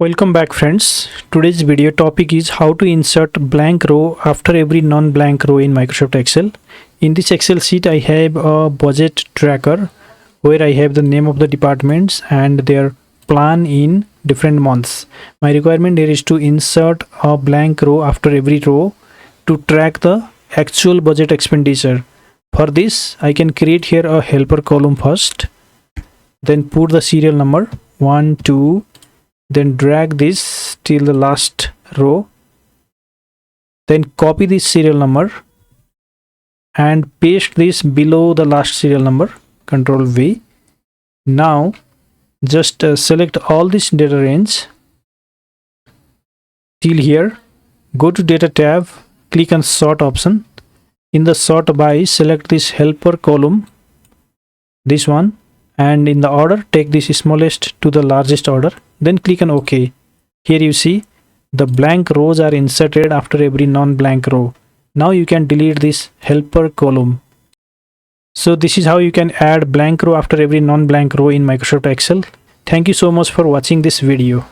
Welcome back friends. Today's video topic is how to insert blank row after every non-blank row in Microsoft Excel. In this Excel sheet I have a budget tracker where I have the name of the departments and their plan in different months. My requirement here is to insert a blank row after every row to track the actual budget expenditure. For this I can create here a helper column first, then put the serial number 1, 2, then drag this till the last row, then copy this serial number and paste this below the last serial number, Control V. Now just select all this data range till here, go to data tab, click on sort option. In the sort by, select this helper column, this one, and in the order take this smallest to the largest order, then click on OK. Here you see the blank rows are inserted after every non-blank row. Now you can delete this helper column. So this is how you can add blank row after every non-blank row in Microsoft Excel. Thank you so much for watching this video.